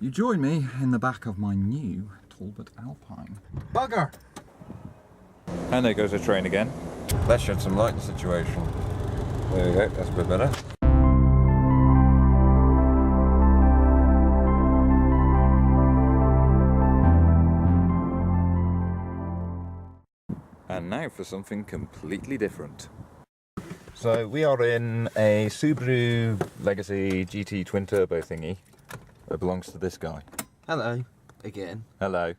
You join me in the back of my new Talbot Alpine. Bugger! And there goes the train again. Let's shed some light on the situation. There we go, that's a bit better. And now for something completely different. So we are in a Subaru Legacy GT twin turbo thingy that belongs to this guy. Hello, again. Hello.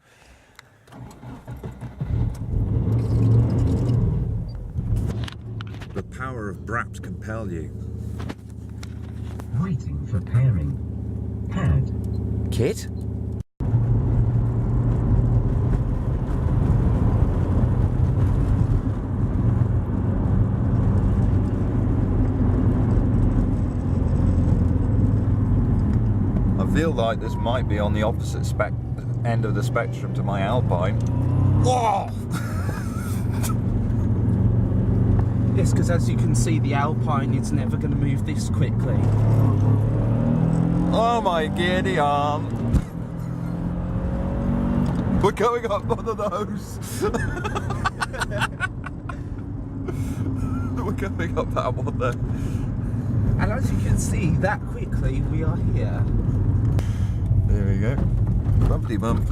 The power of Braps compel you. Waiting for pairing. Paired. Kit? I feel like this might be on the opposite end of the spectrum to my Alpine. Whoa! Yes, because as you can see, the Alpine is never going to move this quickly. Oh my giddy arm! We're going up one of those! We're going up that one there. And as you can see, that quickly we are here. There we go. Bumpty bump.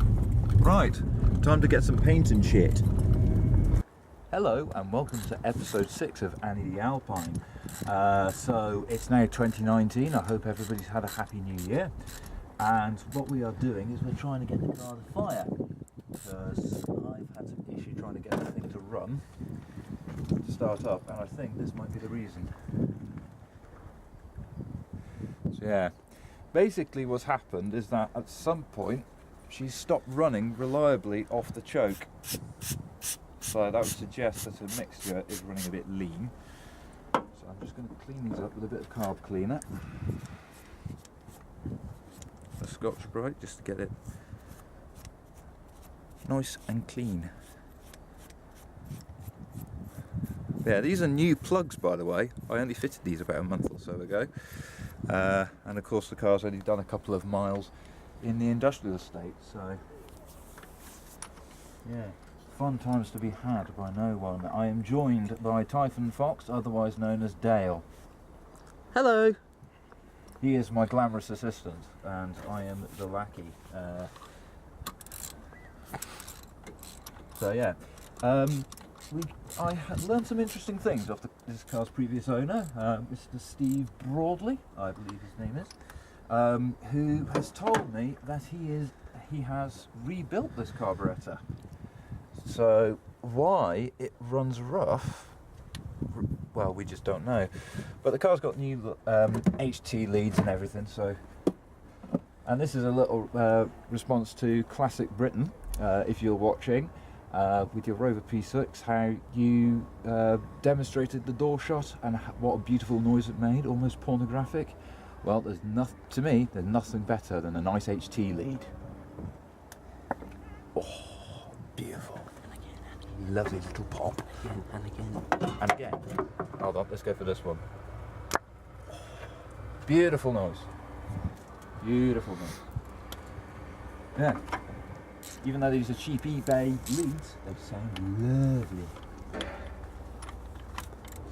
Right, time to get some paint and shit. Hello and welcome to episode 6 of Annie the Alpine. So it's now 2019, I hope everybody's had a happy new year. And what we are doing is we're trying to get the car to fire. Because I've had some issue trying to get the thing to run, to start up, and I think this might be the reason. So yeah, basically what's happened is that at some point she's stopped running reliably off the choke. So that would suggest that the mixture is running a bit lean. So I'm just going to clean these up with a bit of carb cleaner. A Scotch-Brite just to get it nice and clean. Yeah, these are new plugs, by the way. I only fitted these about a month or so ago. And of course the car's only done a couple of miles in the industrial estate, so yeah. Fun times to be had by no one. I am joined by Typhon Fox, otherwise known as Dale. Hello. He is my glamorous assistant, and I am the lackey. So yeah, I had learned some interesting things off this car's previous owner, Mr. Steve Broadley, I believe his name is, who has told me that he has rebuilt this carburetor. So why it runs rough, well, we just don't know. But the car's got new HT leads and everything, so. And this is a little response to Classic Britain, if you're watching, with your Rover P6, how you demonstrated the door shot and what a beautiful noise it made, almost pornographic. Well, to me, there's nothing better than a nice HT lead. Oh, beautiful. Lovely little pop. Again and again. And again. Hold on, let's go for this one. Beautiful noise. Beautiful noise. Yeah. Even though these are cheap eBay leads, they sound lovely.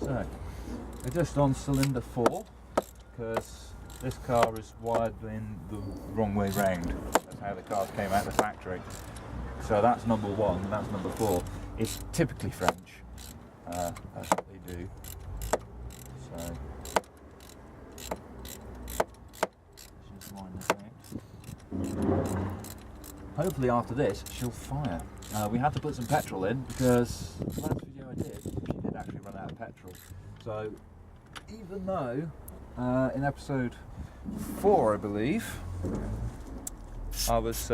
So, we're just on cylinder 4, because this car is wired in the wrong way round. That's how the cars came out of the factory. So that's number 1, and that's number 4. It's typically French. That's what they do. So, just wind this out. Hopefully after this she'll fire. We had to put some petrol in because the last video I did, she did actually run out of petrol. So even though in episode 4 I believe, I was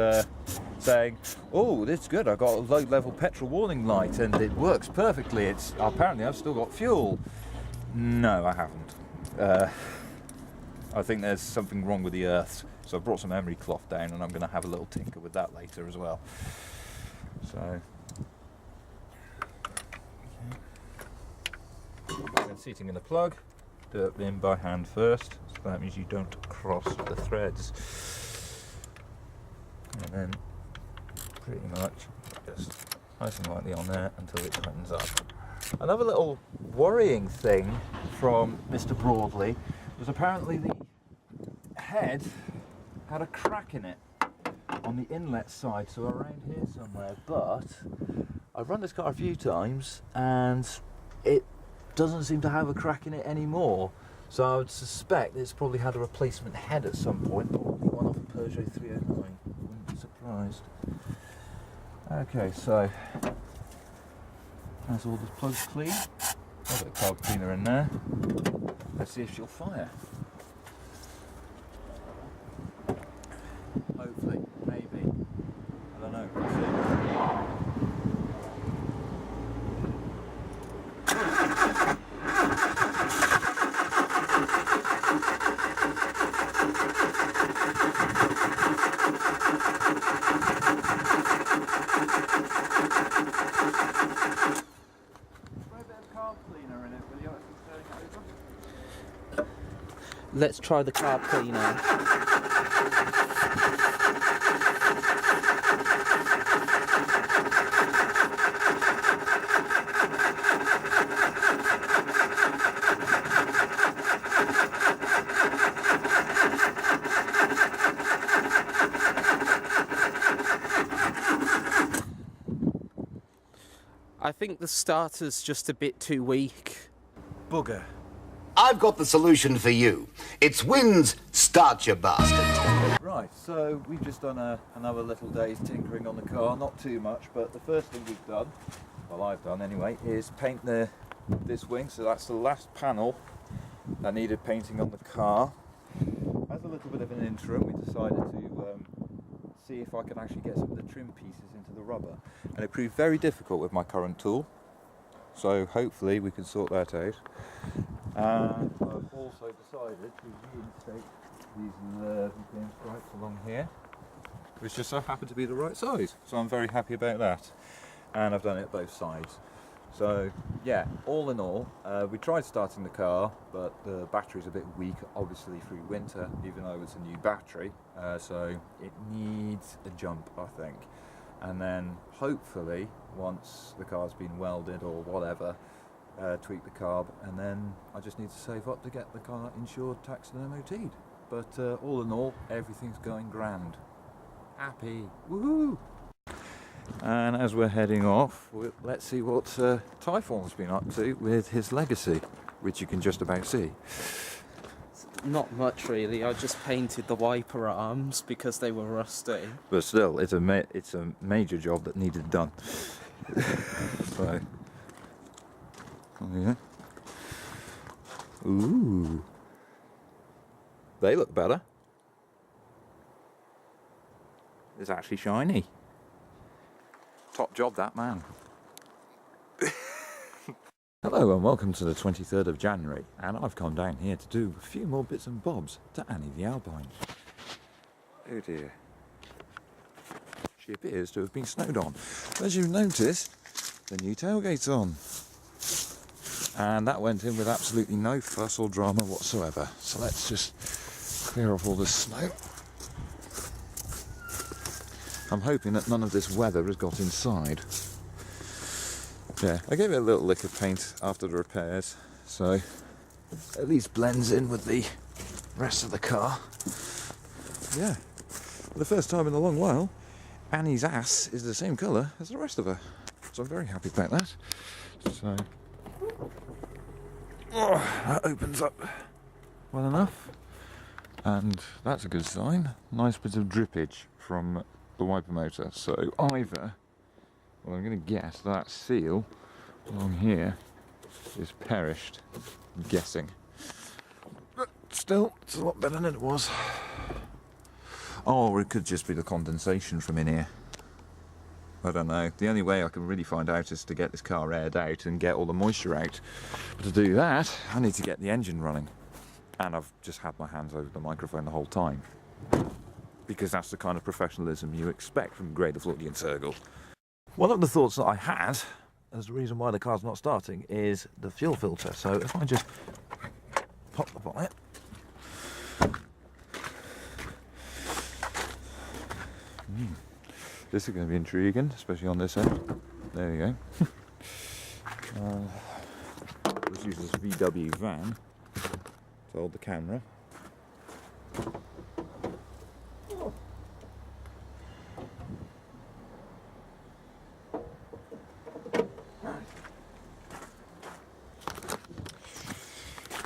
saying, oh, that's good, I got a low level petrol warning light and it works perfectly, apparently I've still got fuel. No, I haven't. I think there's something wrong with the earths, so I brought some emery cloth down and I'm going to have a little tinker with that later as well. So, okay. Seating in the plug, do it in by hand first, so that means you don't cross the threads. and then pretty much just nice and lightly on there until it tightens up. Another little worrying thing from Mr. Broadley was apparently the head had a crack in it on the inlet side, so around here somewhere, but I've run this car a few times and it doesn't seem to have a crack in it anymore, so I would suspect it's probably had a replacement head at some point, probably one off a Peugeot 309, wouldn't be surprised. Okay, so that's all the plugs clean. I've got a carb cleaner in there. Let's see if she'll fire. Hopefully, maybe. I don't know. We'll see. Let's try the carb cleaner. I think the starter's just a bit too weak. Bugger. I've got the solution for you. It's Wynn's Start Your Bastard. Right, so we've just done another little day's tinkering on the car, not too much, but the first thing we've done, well I've done anyway, is paint this wing, so that's the last panel that needed painting on the car. As a little bit of an interim, we decided to see if I could actually get some of the trim pieces into the rubber, and it proved very difficult with my current tool, so hopefully we can sort that out. And I've also decided to reinstate these pin stripes along here, which just so happen to be the right size, so I'm very happy about that. And I've done it both sides. So yeah, all in all, we tried starting the car, but the battery's a bit weak, obviously through winter, even though it's a new battery, so it needs a jump, I think. And then hopefully, once the car's been welded or whatever, tweak the carb, and then I just need to save up to get the car insured, taxed and MOT'd. But all in all, everything's going grand. Happy, woohoo! And as we're heading off, let's see what Typhon's been up to with his legacy, which you can just about see. Not much really, I just painted the wiper arms because they were rusty. But still, it's a major job that needed done. So, oh yeah. Ooh, they look better. It's actually shiny. Top job, that man. Hello and welcome to the 23rd of January, and I've come down here to do a few more bits and bobs to Annie the Alpine. Oh dear. She appears to have been snowed on. As you've noticed, the new tailgate's on. And that went in with absolutely no fuss or drama whatsoever. So let's just clear off all this snow. I'm hoping that none of this weather has got inside. Yeah, I gave it a little lick of paint after the repairs, so at least blends in with the rest of the car. Yeah, for the first time in a long while, Annie's ass is the same colour as the rest of her. So I'm very happy about that. So, that opens up well enough, and that's a good sign. Nice bit of drippage from the wiper motor, so either, well, I'm going to guess that seal along here is perished, I'm guessing. But still, it's a lot better than it was. Or it could just be the condensation from in here. I don't know. The only way I can really find out is to get this car aired out and get all the moisture out. But to do that, I need to get the engine running. And I've just had my hands over the microphone the whole time. Because that's the kind of professionalism you expect from grey the Floydian Sergal. One of the thoughts that I had, as the reason why the car's not starting, is the fuel filter. So if I just pop the bonnet, This is going to be intriguing, especially on this end. There you go. Let's use this VW van to hold the camera.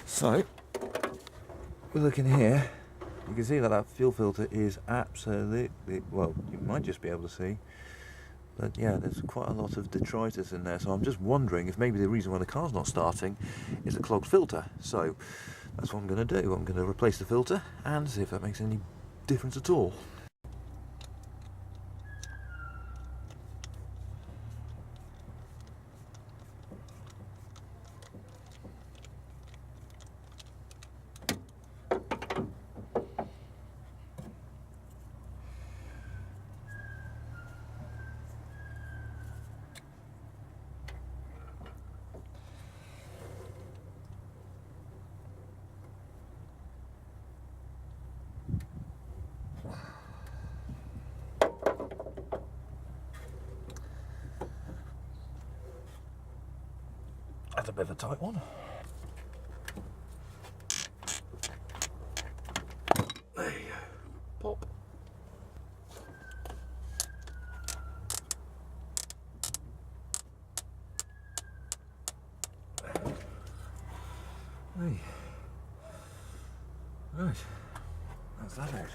So, we're looking here. You can see that that fuel filter is absolutely, well, you might just be able to see, but yeah, there's quite a lot of detritus in there, so I'm just wondering if maybe the reason why the car's not starting is a clogged filter. So that's what I'm going to do. I'm going to replace the filter and see if that makes any difference at all. That's a bit of a tight one. There you go. Pop. Hey. Right. That's that out.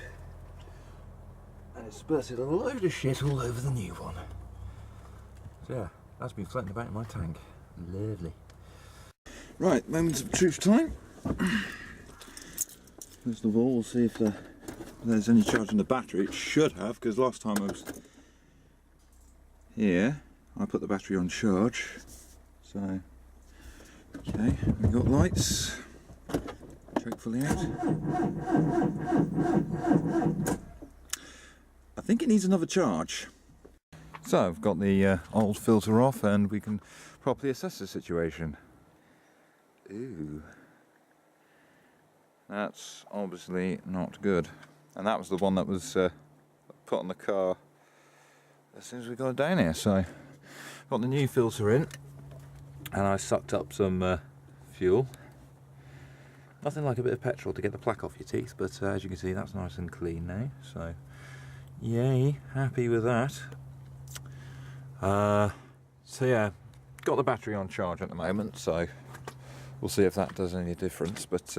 And it spurted a load of shit all over the new one. So yeah, that's been floating about in my tank. Lovely. Right, moments of truth time. First of all, we'll see if there's any charge in the battery. It should have, because last time I was here, I put the battery on charge. So, okay, we've got lights. Choke fully out. I think it needs another charge. So, I've got the old filter off and we can properly assess the situation. Ooh, that's obviously not good. And that was the one that was put on the car as soon as we got it down here. So, got the new filter in, and I sucked up some fuel. Nothing like a bit of petrol to get the plaque off your teeth, but as you can see, that's nice and clean now. So, yay, happy with that. So yeah, got the battery on charge at the moment, so we'll see if that does any difference. But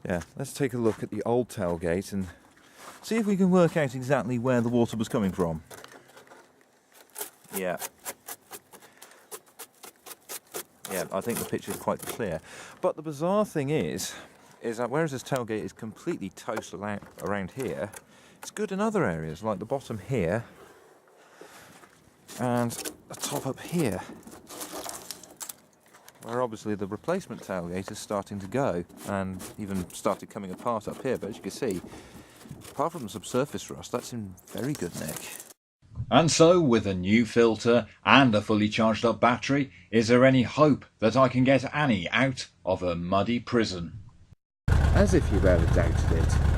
yeah, let's take a look at the old tailgate and see if we can work out exactly where the water was coming from. Yeah, I think the picture is quite clear. But the bizarre thing is that whereas this tailgate is completely toast around here, it's good in other areas, like the bottom here and the top up here, where obviously the replacement tailgate is starting to go and even started coming apart up here. But as you can see, apart from the subsurface rust, that's in very good nick. And so, with a new filter and a fully charged up battery, is there any hope that I can get Annie out of her muddy prison? As if you've ever doubted it.